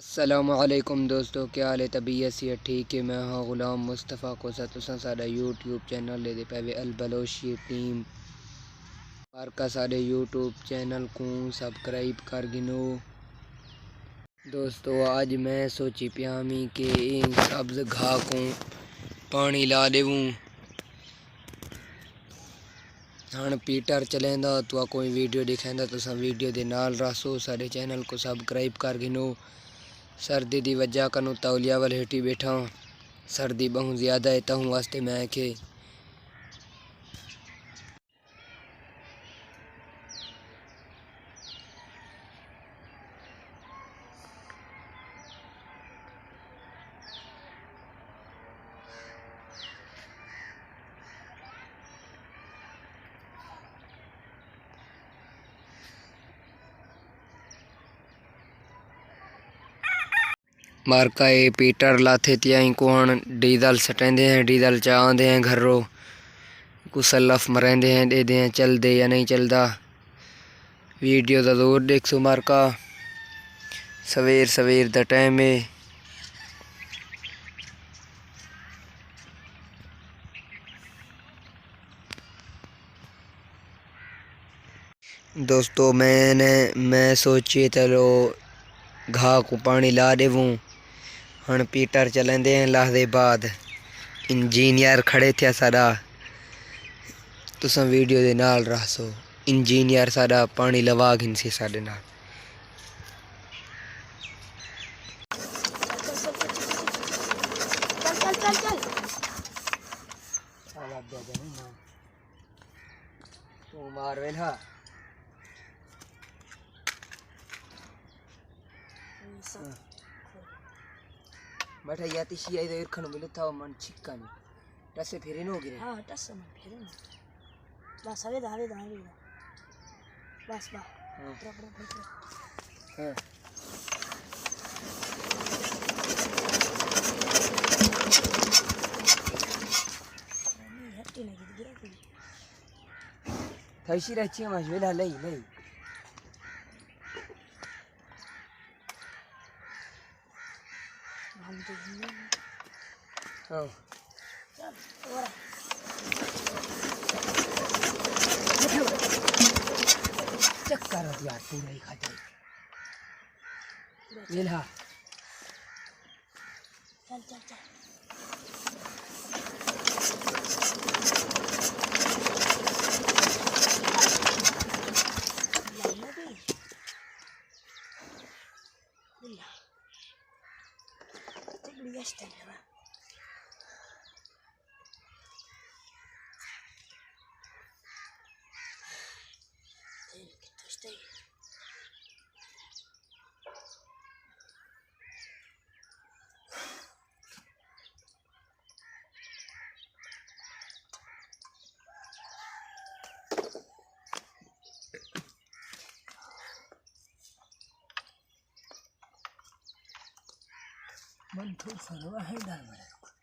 अस्सलामुअलैकुम दोस्तों, क्या हाल है? तबीयत से ठीक है। मैं हाँ गुलाम मुस्तफ़ा को साडा यूट्यूब चैनल ले दे पे अल बलोची टीम पार का साडे यूट्यूब चैनल को सब्सक्राइब कर गिनो। दोस्तों आज मैं सोची प्यामी के इन सब्ज घाह को पानी ला देवूँ। हाँ पीटर चलेंदा तो कोई वीडियो दिखांदा तो सब वीडियो दे नाल रसो। साडे चैनल को सब्सक्राइब कर गिनो। सर्दी की वजह कनु तौलिया वाल हेठी बैठा। सर्दी बहुत ज़्यादा है तहूँ वास्ते मैं के मार्का ए पीटर लाथे त्याई को डीजल सटेंदे हैं, डीजल चाहते हैं घरों को सलफ मरेंदे हैं, दे हैं चलते या नहीं चलता। वीडियो ज़रूर देखो मार्का। सवेर सवेर द टाइम है। दोस्तों मैं सोची चलो घाह को पानी ला देवूँ। हाँ पीटर चलेंदे हैं लाहदे बाद इंजीनियर खड़े थे साडा तुसा वीडियो दे नाल रसो। इंजीनियर साडा पानी लवा घिनसी साडे नाल। तू मार वेला बैठा याती शिया इधर खन मिले था मन छिक्का नहीं टसे फिरे नो गिरे। हाँ टस मन फिरे नो बस हवे धावे धावे बस बा ट्रक हां हट्टी नहीं गिरा कोई थैसी रहची माश वेला लई लई हम तो हां चल और चक्कर यार पूरा ही खा जाए वेला चल चल चल बढ़िया स्टाइल है कितना स्टाइल मन थोड़ा सरवा है डाल में